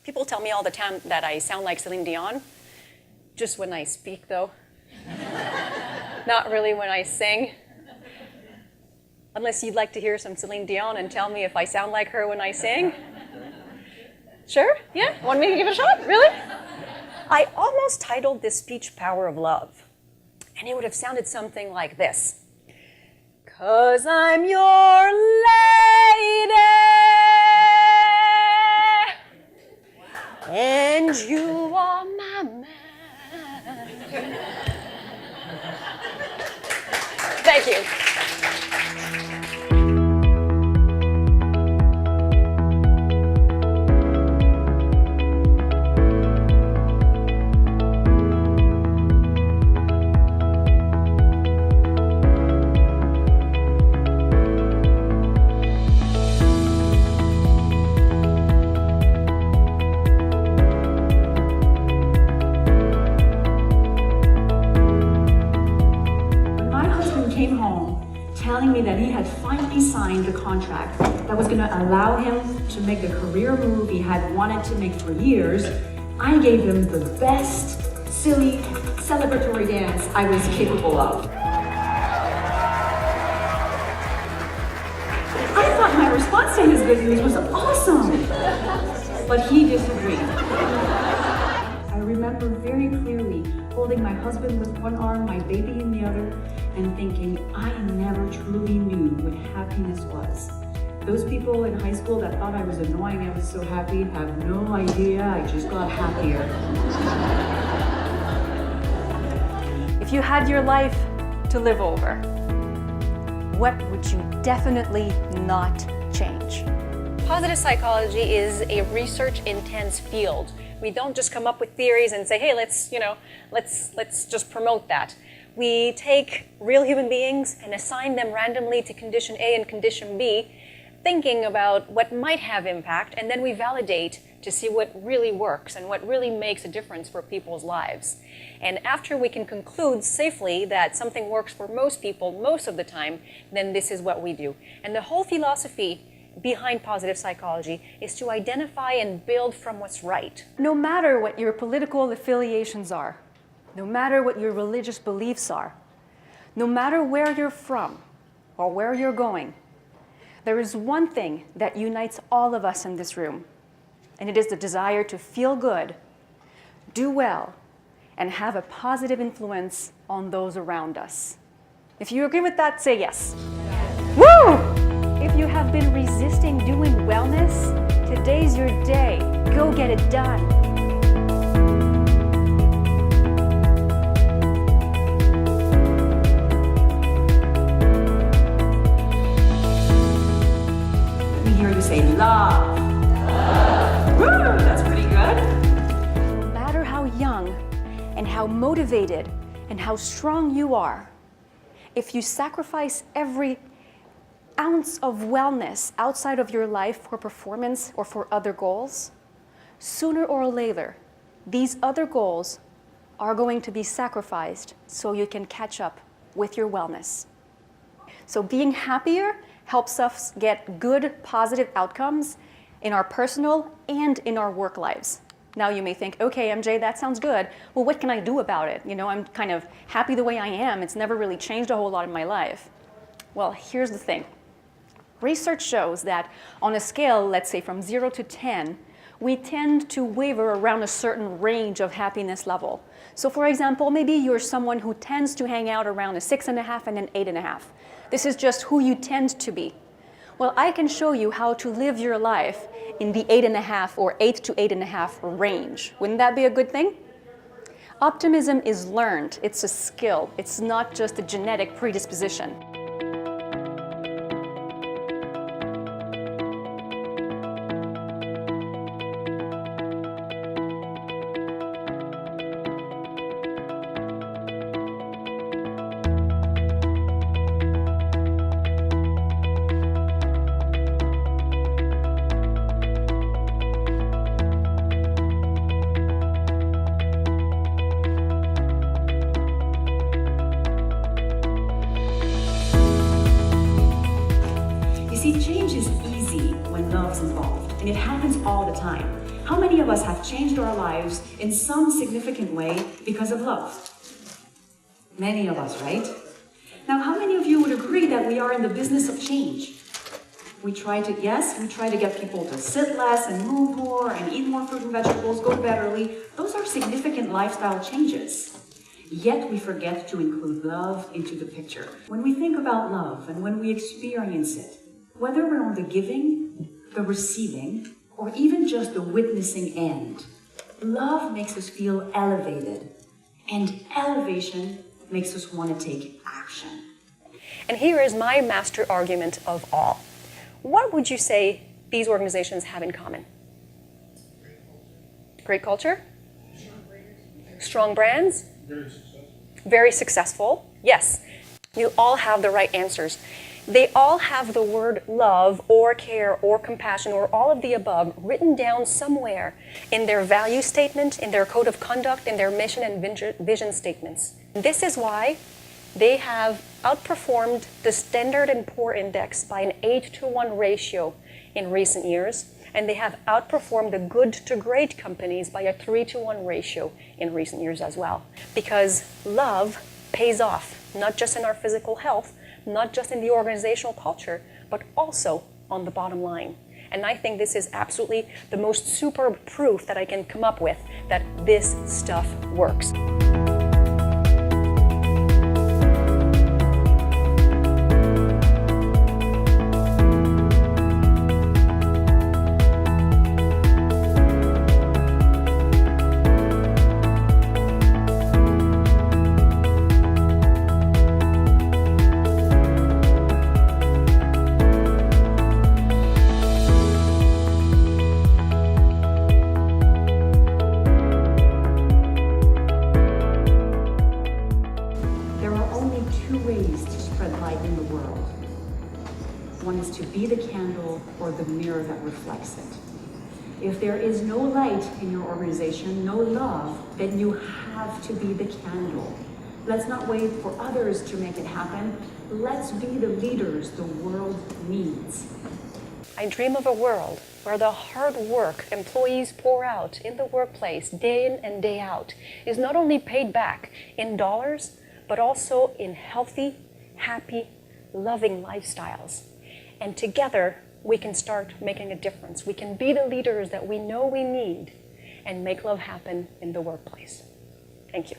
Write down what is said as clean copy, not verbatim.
People tell me all the time that I sound like Celine Dion, just when I speak though. Not really when I sing. Unless you'd like to hear some Celine Dion and tell me if I sound like her when I sing. Sure? Yeah? Want me to give it a shot? Really? I almost titled this speech Power of Love, and it would have sounded something like this. 'Cause I'm your lady, and you are my man. Thank you. Telling me that he had finally signed the contract that was going to allow him to make the career move he had wanted to make for years, I gave him the best, silly, celebratory dance I was capable of. I thought my response to his good news was awesome, but he disagreed. I remember very clearly holding my husband with one arm, my baby in the other, and thinking I never truly knew what happiness was. Those people in high school that thought I was annoying, I was so happy, have no idea, I just got happier. If you had your life to live over, what would you definitely not change? Positive psychology is a research-intense field. We don't just come up with theories and say, hey, let's just promote that. We take real human beings and assign them randomly to condition A and condition B, thinking about what might have impact, and then we validate to see what really works and what really makes a difference for people's lives. And after we can conclude safely that something works for most people most of the time, then this is what we do. And the whole philosophy behind positive psychology is to identify and build from what's right. No matter what your political affiliations are, no matter what your religious beliefs are, no matter where you're from or where you're going, there is one thing that unites all of us in this room, and it is the desire to feel good, do well, and have a positive influence on those around us. If you agree with that, say yes. Woo! If you have been resisting doing wellness, today's your day. Go get it done. Let me hear you say love. Love. Woo, that's pretty good. No matter how young and how motivated and how strong you are, if you sacrifice every ounce of wellness outside of your life for performance or for other goals, sooner or later, these other goals are going to be sacrificed so you can catch up with your wellness. So being happier helps us get good, positive outcomes in our personal and in our work lives. Now you may think, okay, MJ, that sounds good. Well, what can I do about it? You know, I'm kind of happy the way I am. It's never really changed a whole lot in my life. Well, here's the thing. Research shows that on a scale, let's say from 0 to 10, we tend to waver around a certain range of happiness level. So for example, maybe you're someone who tends to hang out around a 6.5 and an 8.5. This is just who you tend to be. Well, I can show you how to live your life in the 8.5 or 8 to 8.5 range. Wouldn't that be a good thing? Optimism is learned. It's a skill. It's not just a genetic predisposition. See, change is easy when love is involved, and it happens all the time. How many of us have changed our lives in some significant way because of love? Many of us, right? Now, how many of you would agree that we are in the business of change? We try to get people to sit less and move more and eat more fruit and vegetables, go to bed early. Those are significant lifestyle changes. Yet we forget to include love into the picture. When we think about love and when we experience it, whether we're on the giving, the receiving, or even just the witnessing end, love makes us feel elevated, and elevation makes us want to take action. And here is my master argument of all. What would you say these organizations have in common? Great culture? Strong brands? Very successful. Yes. You all have the right answers. They all have the word love or care or compassion or all of the above written down somewhere in their value statement, in their code of conduct, in their mission and vision statements. This is why they have outperformed the Standard & Poor Index by an 8-to-1 ratio in recent years, and they have outperformed the good to great companies by a 3-to-1 ratio in recent years as well. Because love pays off, not just in our physical health, not just in the organizational culture, but also on the bottom line. And I think this is absolutely the most superb proof that I can come up with that this stuff works. One is to be the candle or the mirror that reflects it. If there is no light in your organization, no love, then you have to be the candle. Let's not wait for others to make it happen. Let's be the leaders the world needs. I dream of a world where the hard work employees pour out in the workplace day in and day out is not only paid back in dollars, but also in healthy, happy, loving lifestyles. And together, we can start making a difference. We can be the leaders that we know we need and make love happen in the workplace. Thank you.